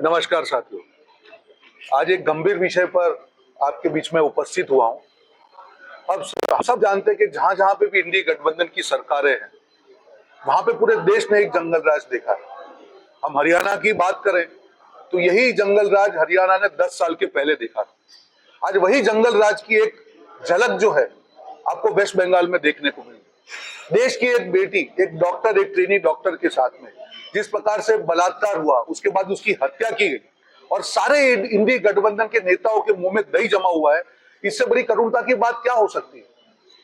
नमस्कार साथियों, आज एक गंभीर विषय पर आपके बीच में उपस्थित हुआ हूं। अब हम सब जानते हैं कि जहां जहां पे भी इंडी गठबंधन की सरकारें हैं, वहां पे पूरे देश ने एक जंगल राज देखा है। हम हरियाणा की बात करें तो यही जंगल राज हरियाणा ने 10 साल के पहले देखा था। आज वही जंगल राज की एक झलक जो है आपको वेस्ट बंगाल में देखने को मिली। देश की एक बेटी, एक डॉक्टर, एक ट्रेनी डॉक्टर के साथ में जिस प्रकार से बलात्कार हुआ, उसके बाद उसकी हत्या की गई और सारे इंडी गठबंधन के नेताओं के मुंह में दही जमा हुआ है। इससे बड़ी करुणता की बात क्या हो सकती है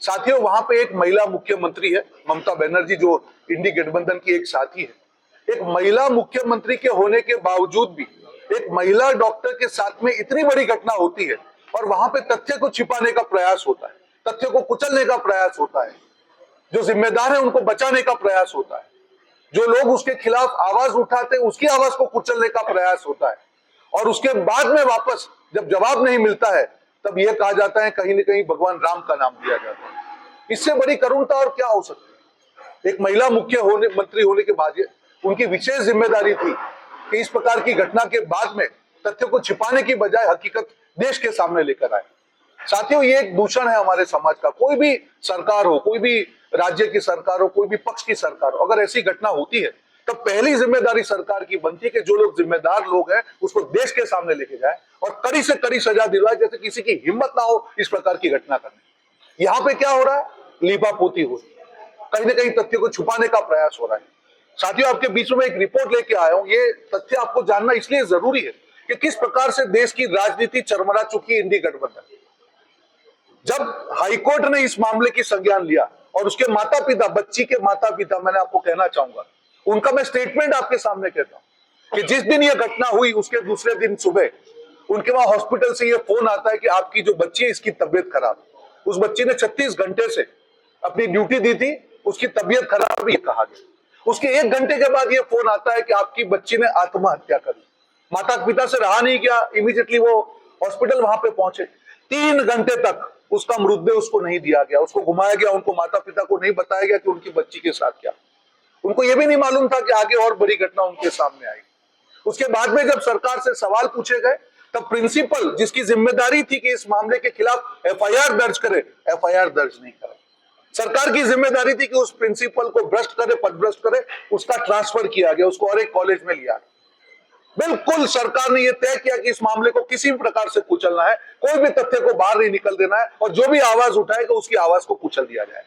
साथियों? वहां पे एक महिला मुख्यमंत्री है, ममता बनर्जी, जो इंडी गठबंधन की एक साथी है। एक महिला मुख्यमंत्री के होने के बावजूद भी एक महिला डॉक्टर के साथ में इतनी बड़ी घटना होती है और वहां पे तथ्य को छिपाने का प्रयास होता है, तथ्य को कुचलने का प्रयास होता है, जो जिम्मेदार है उनको बचाने का प्रयास होता है, जो लोग उसके खिलाफ आवाज उठाते हैं उसकी आवाज को कुचलने का प्रयास होता है। और उसके बाद में वापस जब जवाब नहीं मिलता है तब यह कहा जाता है कहीं न कहीं भगवान राम का नाम दिया जाता है। इससे बड़ी करुणता और क्या हो सकती है? एक महिला मंत्री होने के बाद उनकी विशेष जिम्मेदारी थी कि इस प्रकार की घटना के बाद में तथ्य को छिपाने की बजाय हकीकत देश के सामने लेकर आए। साथियों, ये एक दूषण है हमारे समाज का। कोई भी सरकार हो, कोई भी राज्य की सरकार हो, कोई भी पक्ष की सरकार हो, अगर ऐसी घटना होती है तब पहली जिम्मेदारी सरकार की बनती है कि जो लोग जिम्मेदार लोग हैं उसको देश के सामने लेके जाए और कड़ी से कड़ी सजा दिलवाए, जैसे किसी की हिम्मत ना हो इस प्रकार की घटना करने। यहाँ पे क्या हो रहा है? लीपापोती हो रही है, कहीं ना कहीं तथ्य को छुपाने का प्रयास हो रहा है। साथियों, आपके बीच में एक रिपोर्ट लेके आया हूं। ये तथ्य आपको जानना इसलिए जरूरी है कि किस प्रकार से देश की राजनीति चरमरा चुकी है इंडी गठबंधन। जब हाईकोर्ट ने इस मामले की संज्ञान लिया और उसके माता पिता, बच्ची के माता पिता, मैंने आपको कहना चाहूंगा, उनका मैं स्टेटमेंट आपके सामने कहता हूं कि जिस दिन यह घटना हुई उसके दूसरे दिन सुबह उनके वहां हॉस्पिटल से यह फोन आता है कि आपकी जो बच्ची है इसकी तबीयत खराब। उस बच्ची ने 36 घंटे से अपनी ड्यूटी दी थी, उसकी तबीयत खराब ही कहा गया। उसके 1 घंटे के बाद यह फोन आता है कि आपकी बच्ची ने आत्महत्या करी। माता पिता से रहा नहीं गया, इमीडिएटली वो हॉस्पिटल वहां पे पहुंचे। 3 घंटे तक उसका मृतदेह उसको नहीं दिया गया, उसको घुमाया गया, उनको माता पिता को नहीं बताया गया कि उनकी बच्ची के साथ क्या। उनको यह भी नहीं मालूम था कि आगे और बड़ी घटना उनके सामने आएगी। उसके बाद में जब सरकार से सवाल पूछे गए तब प्रिंसिपल, जिसकी जिम्मेदारी थी कि इस मामले के खिलाफ एफआईआर दर्ज करे, एफआईआर दर्ज नहीं करा। सरकार की जिम्मेदारी थी कि उस प्रिंसिपल को भ्रष्ट करे, पदभ्रष्ट करे, उसका ट्रांसफर किया गया, उसको और एक कॉलेज में लिया। बिल्कुल सरकार ने यह तय किया कि इस मामले को किसी भी प्रकार से कुचलना है, कोई भी तथ्य को बाहर नहीं निकल देना है और जो भी आवाज उठाएगा उसकी आवाज को कुचल दिया जाए।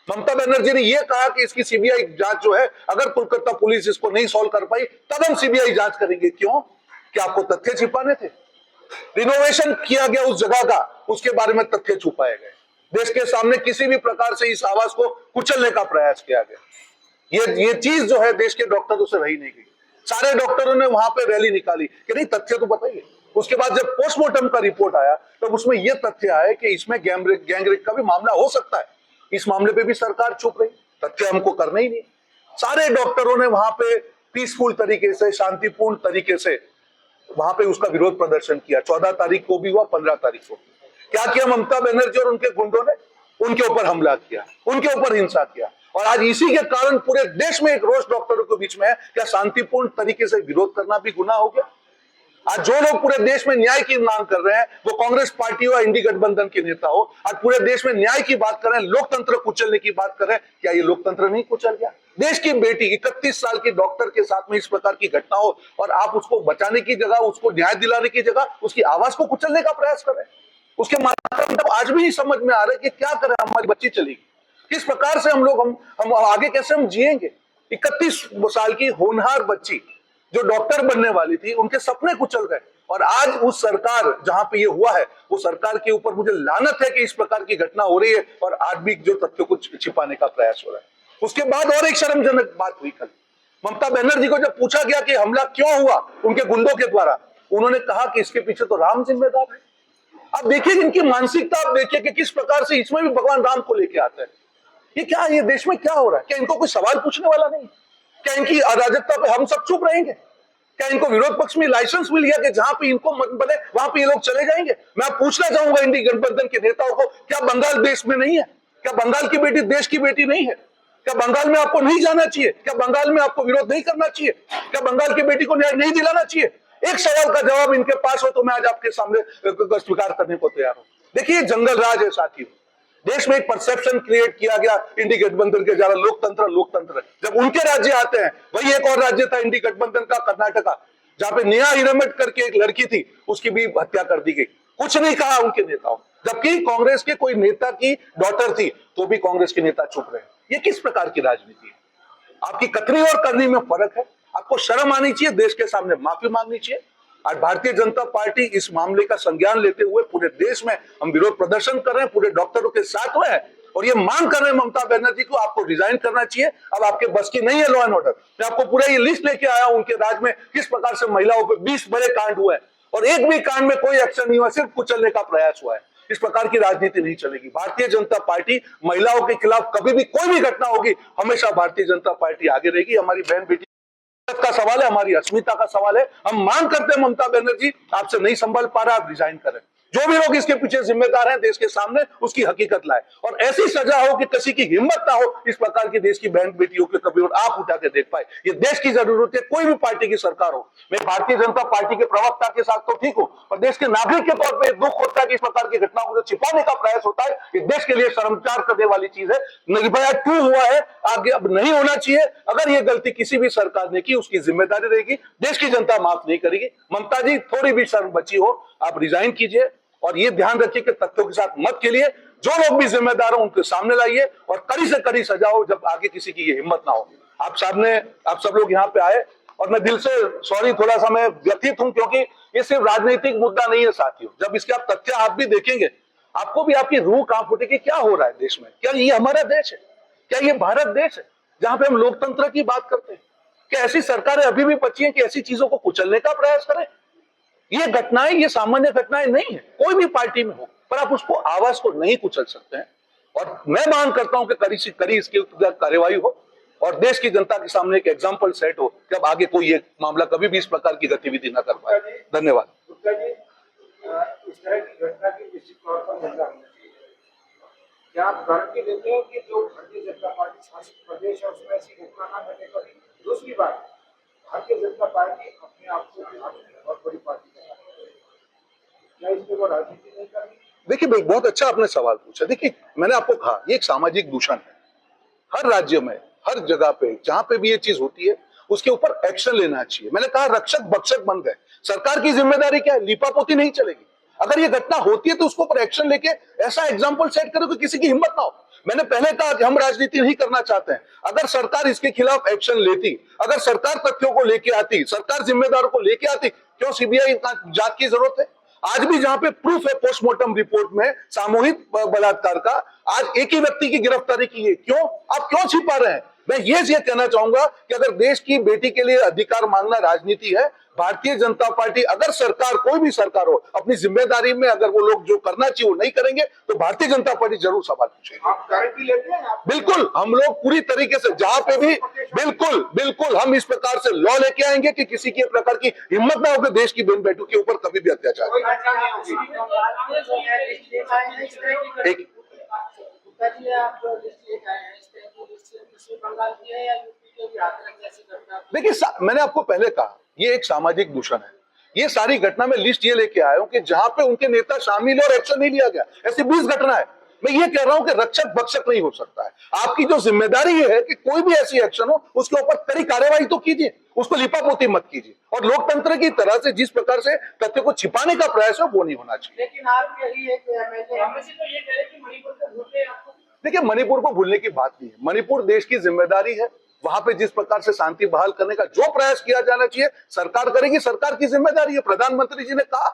ममता बनर्जी ने यह कहा कि इसकी सीबीआई जांच जो है, अगर कोलकाता पुलिस इसको नहीं सॉल्व कर पाई तब हम सीबीआई जांच करेंगे। क्यों? कि आपको तथ्य छिपाने थे। रिनोवेशन किया गया उस जगह का, उसके बारे में तथ्य छुपाए गए। देश के सामने किसी भी प्रकार से इस आवाज को कुचलने का प्रयास किया गया। ये चीज जो है देश के डॉक्टरों से रही नहीं गई। सारे डॉक्टरों ने वहां पे रैली निकाली कि नहीं, तथ्य तो बताइए। उसके बाद जब पोस्टमार्टम का रिपोर्ट आया तब तो उसमें यह तथ्य आया कि इसमें गैंगरेप का भी मामला हो सकता है। इस मामले पे भी सरकार चुप रही, तथ्य हमको करना ही नहीं। सारे डॉक्टरों ने वहां पे पीसफुल तरीके से, शांतिपूर्ण तरीके से वहां पे उसका विरोध प्रदर्शन किया। 14 तारीख को भी हुआ, 15 तारीख को। क्या किया ममता बनर्जी और उनके गुंडों ने? उनके ऊपर हमला किया, उनके ऊपर हिंसा किया। और आज इसी के कारण पूरे देश में एक रोष डॉक्टरों के बीच में है। क्या शांतिपूर्ण तरीके से विरोध करना भी गुनाह हो गया? आज जो लोग पूरे देश में न्याय की मांग कर रहे हैं, वो कांग्रेस पार्टी हो, इंडी गठबंधन के नेता हो, आज पूरे देश में न्याय की बात कर रहे हैं, लोकतंत्र कुचलने की बात कर रहे हैं। क्या ये लोकतंत्र नहीं कुचल गया? देश की बेटी, 31 साल की डॉक्टर के साथ में इस प्रकार की घटना हो और आप उसको बचाने की जगह, उसको न्याय दिलाने की जगह उसकी आवाज को कुचलने का प्रयास कर रहे हैं। उसके माता पिता आज भी नहीं समझ में आ रहा है कि क्या करें, हमारी बच्ची चलेगी किस प्रकार से, हम आगे कैसे हम जिएंगे। 31 साल की होनहार बच्ची जो डॉक्टर बनने वाली थी, उनके सपने कुचल गए। और आज उस सरकार जहां पे ये हुआ है, वो सरकार के ऊपर मुझे लानत है कि इस प्रकार की घटना हो रही है और आज भी जो तथ्यों को छिपाने का प्रयास हो रहा है। उसके बाद और एक शर्मजनक बात हुई कल। ममता बनर्जी को जब पूछा गया कि हमला क्यों हुआ उनके गुंडों के द्वारा, उन्होंने कहा कि इसके पीछे तो राम जिम्मेदार है। आप देखिए इनकी मानसिकता, आप देखिए कि किस प्रकार से इसमें भी भगवान राम को लेके आते हैं। ये क्या, ये देश में क्या हो रहा है? क्या इनको कोई सवाल पूछने वाला नहीं? क्या इनकी अराजकता पे हम सब चुप रहेंगे? क्या इनको विरोध पक्ष में लाइसेंस मिल गया कि जहां पे इनको मन बने वहां पे ये लोग चले जाएंगे? मैं पूछना चाहूंगा इंडी गठबंधन के नेताओं को, क्या बंगाल देश में नहीं है? क्या बंगाल की बेटी देश की बेटी नहीं है? क्या बंगाल में आपको नहीं जाना चाहिए? क्या बंगाल में आपको विरोध नहीं करना चाहिए? क्या बंगाल की बेटी को न्याय नहीं दिलाना चाहिए? एक सवाल का जवाब इनके पास हो तो मैं आज आपके सामने स्वीकार करने को तैयार हूं। देखिए जंगल राज है साथियों, देश में एक परसेप्शन क्रिएट किया गया इंडी गठबंधन के ज्यादा लोकतंत्र लोकतंत्र है। जब उनके राज्य आते हैं, वही एक और राज्य था इंडी गठबंधन का कर्नाटका, जहां पे नेहा हिरेमठ करके एक लड़की थी, उसकी भी हत्या कर दी गई, कुछ नहीं कहा उनके नेताओं। जबकि कांग्रेस के कोई नेता की डॉटर थी तो भी कांग्रेस के नेता चुप रहे। ये किस प्रकार की राजनीति है? आपकी कथनी और करनी में फर्क है। आपको शर्म आनी चाहिए, देश के सामने माफी मांगनी चाहिए। आज भारतीय जनता पार्टी इस मामले का संज्ञान लेते हुए पूरे देश में हम विरोध प्रदर्शन कर रहे हैं, पूरे डॉक्टरों के साथ में है और ये मांग कर रहे हैं ममता बनर्जी को आपको रिजाइन करना चाहिए। अब आपके बस की नहीं है लॉ एंड ऑर्डर। मैं आपको पूरा ये लिस्ट लेके आया हूं उनके राज्य में किस प्रकार से महिलाओं पर 20 बड़े कांड हुए और एक भी कांड में कोई एक्शन नहीं हुआ, सिर्फ कुचलने का प्रयास हुआ है। इस प्रकार की राजनीति नहीं चलेगी। भारतीय जनता पार्टी महिलाओं के खिलाफ कभी भी कोई भी घटना होगी, हमेशा भारतीय जनता पार्टी आगे रहेगी। हमारी बहन बेटी का सवाल है, हमारी अस्मिता का सवाल है। हम मांग करते हैं ममता बनर्जी आपसे नहीं संभल पा रहा, आप रिजाइन करें। जो भी लोग इसके पीछे जिम्मेदार हैं देश के सामने उसकी हकीकत लाए और ऐसी सजा हो कि किसी की हिम्मत ना हो इस प्रकार की देश की बहन बेटियों के कभी और आंख उठा के देख पाए। ये देश की जरूरत है, कोई भी पार्टी की सरकार हो। मैं भारतीय जनता पार्टी के प्रवक्ता के साथ तो ठीक हूं, पर देश के नागरिक के तौर पर दुख होता है कि इस प्रकार की घटनाओं को छिपाने का प्रयास होता है। ये देश के लिए शर्मसार करने वाली चीज है। निर्भया 2 हुआ है, आगे अब नहीं होना चाहिए। अगर ये गलती किसी भी सरकार ने की उसकी जिम्मेदारी रहेगी, देश की जनता माफ नहीं करेगी। ममता जी थोड़ी भी शर्म बची हो आप रिजाइन कीजिए और ये ध्यान रखिए कि तथ्यों के साथ मत खेलिए। जो लोग भी जिम्मेदार हो उनके सामने लाइए और कड़ी से कड़ी सजा हो जब आगे किसी की ये हिम्मत ना हो। आप सब लोग यहाँ पे आए और मैं दिल से सॉरी, थोड़ा सा मैं व्यथित हूं क्योंकि ये सिर्फ राजनीतिक मुद्दा नहीं है साथियों। जब इसके आप तथ्य आप भी देखेंगे आपको भी आपकी रूह कांप उठेगी। क्या हो रहा है देश में? क्या ये हमारा देश है? क्या ये भारत देश है जहां पे हम लोकतंत्र की बात करते हैं? क्या ऐसी सरकारें अभी भी बची हैं कि ऐसी चीजों को कुचलने का प्रयास करें? ये घटनाएं ये सामान्य घटनाएं नहीं है, कोई भी पार्टी में हो, पर आप उसको आवाज को नहीं कुचल सकते हैं। और मैं मांग करता हूं कि कड़ी से कड़ी इसकी कार्यवाही हो और देश की जनता के सामने एक एग्जाम्पल सेट हो कि अब आगे कोई ये मामला कभी भी इस प्रकार की गतिविधि न कर पाए। धन्यवाद। इस तरह की घटना की निश्चित तौर पर निंदा होनी चाहिए। क्या आप गारंटी देते हैं कि जो भारतीय जनता पार्टी शासित प्रदेश है उसमें ऐसी घटना ना घटे कभी? दूसरी बात, भारतीय जनता पार्टी अपने आप को बहुत बड़ी पार्टी है, क्या इसमें वो राजनीति नहीं करनी? देखिए बहुत अच्छा आपने सवाल पूछा। देखिए मैंने आपको कहा ये एक सामाजिक दूषण है। हर राज्य में हर जगह पे जहां पे भी ये चीज होती है उसके ऊपर एक्शन लेना चाहिए। मैंने कहा रक्षक भक्षक बन गए। सरकार की जिम्मेदारी क्या है? लिपापोती नहीं चलेगी। अगर ये घटना होती है तो उसके ऊपर एक्शन लेके ऐसा एग्जाम्पल सेट करो कि किसी की हिम्मत ना हो। मैंने पहले कहा कि हम राजनीति नहीं करना चाहते हैं। अगर सरकार इसके खिलाफ एक्शन लेती, अगर सरकार तथ्यों को लेके आती, सरकार जिम्मेदारों को लेके आती, क्यों सीबीआई जांच की जरूरत है? आज भी जहां पे प्रूफ है पोस्टमार्टम रिपोर्ट में सामूहिक बलात्कार का, आज एक ही व्यक्ति की गिरफ्तारी की है। क्यों? आप क्यों छिपा रहे हैं? मैं ये कहना चाहूंगा कि अगर देश की बेटी के लिए अधिकार मांगना राजनीति है, भारतीय जनता पार्टी अगर सरकार कोई भी सरकार हो अपनी जिम्मेदारी में अगर वो लोग जो करना चाहिए वो नहीं करेंगे तो भारतीय जनता पार्टी जरूर सवाल पूछेगी। आप गारंटी लेते हैं? बिल्कुल, हम लोग पूरी तरीके से जहां पे भी बिल्कुल हम इस प्रकार से लॉ लेके आएंगे कि किसी की प्रकार की हिम्मत ना हो कि देश की बहन बेटों के ऊपर कभी भी अत्याचार। देखिए मैंने आपको पहले कहा ये एक सामाजिक दूषण है। ये सारी घटना में लिस्ट ये लेके आया हूं कि जहां पे उनके नेता शामिल और एक्शन नहीं लिया गया, ऐसी 20 घटना है। मैं ये कह रहा हूं कि रक्षक भक्षक नहीं हो सकता है। आपकी जो जिम्मेदारी ये है कि कोई भी ऐसी एक्शन हो उसके ऊपर कड़ी कार्यवाही तो कीजिए, उसको लिपापोती मत कीजिए। और लोकतंत्र की तरह से जिस प्रकार से तथ्य को छिपाने का प्रयास हो वो नहीं होना चाहिए। लेकिन आप यही एक तो ये कह रहे कि मणिपुर को भूलने आपको। देखिए मणिपुर को भूलने की बात नहीं है। मणिपुर देश की जिम्मेदारी है। वहां पे जिस प्रकार से शांति बहाल करने का जो प्रयास किया जाना चाहिए सरकार करेगी, सरकार की जिम्मेदारी है। प्रधानमंत्री जी ने कहा,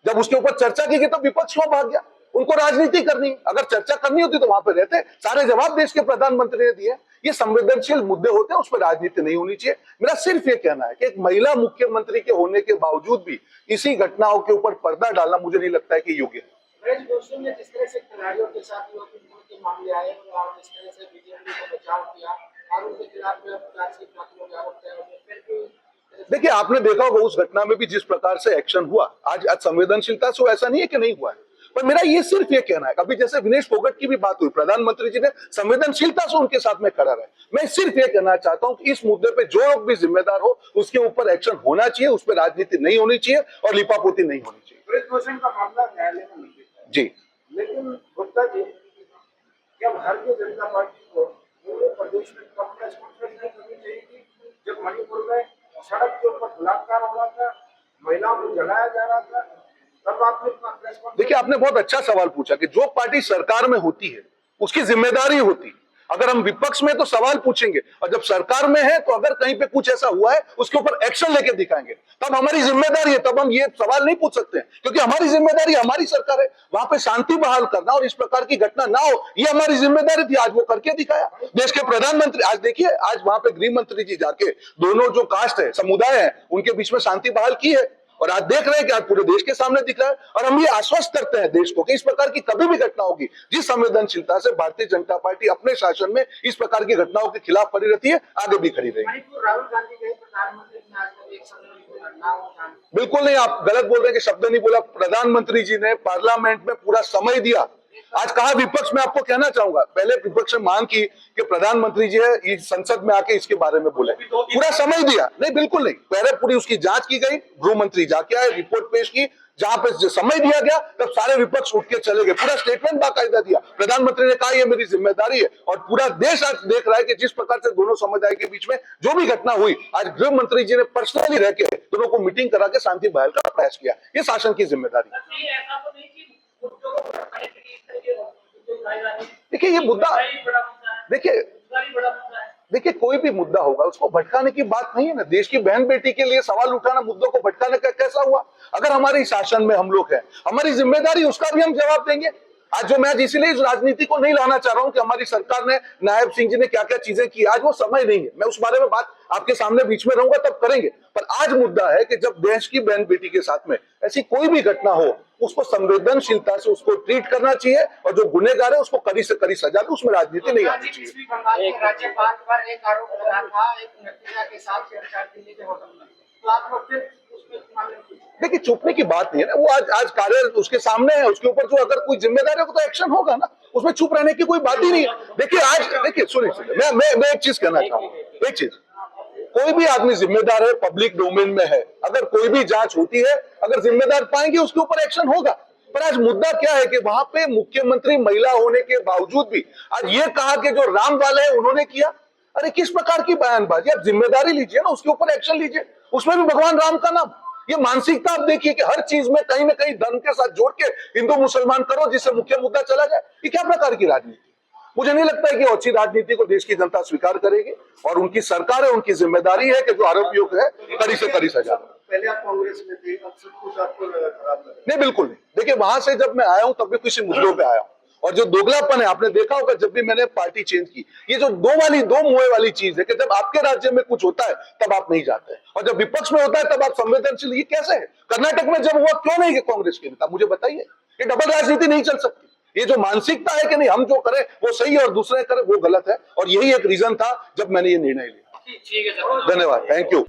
जब उसके ऊपर चर्चा की गई तो विपक्ष क्यों भाग गया? उनको राजनीति करनी, अगर चर्चा करनी होती तो वहां पे रहते। सारे जवाब देश के प्रधानमंत्री ने दिए। ये संवेदनशील मुद्दे होते हैं, उस पर राजनीति नहीं होनी चाहिए। मेरा सिर्फ ये कहना है कि एक महिला मुख्यमंत्री के होने के बावजूद भी इसी घटनाओं के ऊपर पर्दा डालना मुझे नहीं लगता है कि योग्य है। जिस तरह से खिलाड़ियों के साथ मामले आए और जिस तरह से बीजेपी को बचाव किया और उनके खिलाफ देखिए आपने देखा होगा उस घटना में भी जिस प्रकार से एक्शन हुआ। आज संवेदनशीलता से ऐसा नहीं है कि नहीं हुआ है। पर मेरा ये सिर्फ ये कहना है, अभी जैसे विनेश फोगाट की भी बात हुई, प्रधानमंत्री जी ने संवेदनशीलता से उनके साथ में खड़ा रहे। मैं सिर्फ ये कहना चाहता हूं कि इस मुद्दे पे जो लोग भी जिम्मेदार हो उसके ऊपर एक्शन होना चाहिए, उस पर राजनीति नहीं होनी चाहिए और लिपापोती नहीं होनी चाहिए। ब्रिजभूषण का मामला न्यायालय में नहीं है जी, लेकिन गुप्ता जी, क्या भारतीय जनता पार्टी को पूरे प्रदेश में कांग्रेस कॉन्फ्रेंस नहीं करनी चाहिए थी? जब मणिपुर में सड़क के ऊपर बलात्कार हो रहा था, महिलाओं को जलाया जा रहा था, तब आपने प्रेस कॉन्फ्रेंस। देखिए आपने बहुत अच्छा सवाल पूछा कि जो पार्टी सरकार में होती है उसकी जिम्मेदारी होती है। अगर हम विपक्ष में तो सवाल पूछेंगे और जब सरकार में है तो अगर कहीं पे कुछ ऐसा हुआ है उसके ऊपर एक्शन लेके दिखाएंगे, तब हमारी जिम्मेदारी है, तब हम ये सवाल नहीं पूछ सकते हैं, क्योंकि हमारी जिम्मेदारी, हमारी सरकार है, वहां पे शांति बहाल करना और इस प्रकार की घटना ना हो, ये हमारी जिम्मेदारी थी। आज वो करके दिखाया देश के प्रधानमंत्री। आज देखिए, आज वहां पे गृह मंत्री जी जाके दोनों जो कास्ट है, समुदाय है, उनके बीच में शांति बहाल की है और आज देख रहे हैं कि आज पूरे देश के सामने दिख रहा है। और हम ये आश्वस्त करते हैं देश को कि इस प्रकार की कभी भी घटना होगी, जिस संवेदनशीलता से भारतीय जनता पार्टी अपने शासन में इस प्रकार की घटनाओं के खिलाफ खड़ी रहती है, आगे भी खड़ी रहेगी। मणिपुर राहुल गांधी के प्रधानमंत्री ने आज तक एक शब्द नहीं बोला, ना वो गांधी। बिल्कुल नहीं, आप गलत बोल रहे हैं कि शब्द नहीं बोला। प्रधानमंत्री जी ने पार्लियामेंट में पूरा समय दिया। आज कहा विपक्ष में, आपको कहना चाहूंगा, पहले विपक्ष ने मांग की कि प्रधानमंत्री जी है इस संसद में आके इसके बारे में बोले, पूरा समय दिया। नहीं, बिल्कुल नहीं, पहले पूरी उसकी जांच की गई, गृह मंत्री जाके आए, रिपोर्ट पेश की, जहां पे समय दिया गया तब सारे विपक्ष उठ के चले गए, पूरा स्टेटमेंट बाकायदा दिया। प्रधानमंत्री ने कहा ये मेरी जिम्मेदारी है और पूरा देश आज देख रहा है कि जिस प्रकार से दोनों समुदाय के बीच में जो भी घटना हुई, आज गृह मंत्री जी ने पर्सनली रह के दोनों को मीटिंग करा के शांति बहाल का प्रयास किया। ये शासन की जिम्मेदारी। देखिए ये मुद्दा, देखिए कोई भी मुद्दा होगा उसको भटकाने की बात नहीं है ना। देश की बहन बेटी के लिए सवाल उठाना मुद्दों को भटकाने का कैसा हुआ? अगर हमारे शासन में हम लोग हैं, हमारी जिम्मेदारी, उसका भी हम जवाब देंगे। आज जो मैं इसीलिए इस राजनीति को नहीं लाना चाह रहा हूं कि हमारी सरकार ने, नायब सिंह जी ने क्या क्या चीजें की, आज वो समय नहीं है। मैं उस बारे में बात आपके सामने बीच में रहूंगा तब करेंगे। पर आज मुद्दा है कि जब देश की बहन बेटी के साथ में ऐसी कोई भी घटना हो, उसको संवेदनशीलता से उसको ट्रीट करना चाहिए और जो गुनहगार है उसको कड़ी से कड़ी सजा दे, उसमें राजनीति नहीं आनी चाहिए। राज्यपाल पर एक आरोप लगा था एक नतीजा के साथ छेड़छाड़ दिल्ली के होटल में, तो आप लोग फिर उसमें मामले में देखिए चुपने की बात नहीं है ना, वो आज कार्य उसके सामने है, उसके ऊपर जो अगर कोई जिम्मेदार है तो एक्शन होगा ना, उसमें चुप रहने की कोई बात ही नहीं है। देखिए आज देखिए सुनिए, मैं एक चीज कहना चाहूंगा, एक चीज, कोई भी आदमी जिम्मेदार है, पब्लिक डोमेन में है, अगर कोई भी जांच होती है, अगर जिम्मेदार पाएंगे उसके ऊपर एक्शन होगा। पर आज मुद्दा क्या है कि वहां पे मुख्यमंत्री महिला होने के बावजूद भी आज ये कहा कि जो राम वाले हैं उन्होंने किया। अरे किस प्रकार की बयानबाजी? आप जिम्मेदारी लीजिए ना, उसके ऊपर एक्शन लीजिए, उसमें भी भगवान राम का नाम। ये मानसिकता आप देखिए कि हर चीज में कहीं ना कहीं धर्म के साथ जोड़ के हिंदू मुसलमान करो जिससे मुख्य मुद्दा चला जाए। ये क्या प्रकार की राजनीति? मुझे नहीं लगता है कि अच्छी राजनीति को देश की जनता स्वीकार करेगी और उनकी सरकार है, उनकी जिम्मेदारी है कि जो आरोपियों है कड़ी से कड़ी सजा। पहले आप कांग्रेस में थे, अब सब कुछ आपको खराब लगा? नहीं, बिल्कुल नहीं। देखिए वहां से जब मैं आया हूं तब भी किसी मुद्दों पे आया हूं, और जो दोगलापन है आपने देखा होगा जब भी मैंने पार्टी चेंज की, ये जो दो मुंह वाली चीज है कि जब आपके राज्य में कुछ होता है तब आप नहीं जाते और जब विपक्ष में होता है तब आप संवेदनशील। ये कैसे है? कर्नाटक में जब हुआ क्यों नहीं कांग्रेस के नेता? मुझे बताइए। ये डबल राजनीति नहीं चल सकती। ये जो मानसिकता है कि नहीं हम जो करें वो सही है और दूसरे करें वो गलत है, और यही एक रीजन था जब मैंने ये निर्णय लिया। ठीक है सर, धन्यवाद, थैंक यू।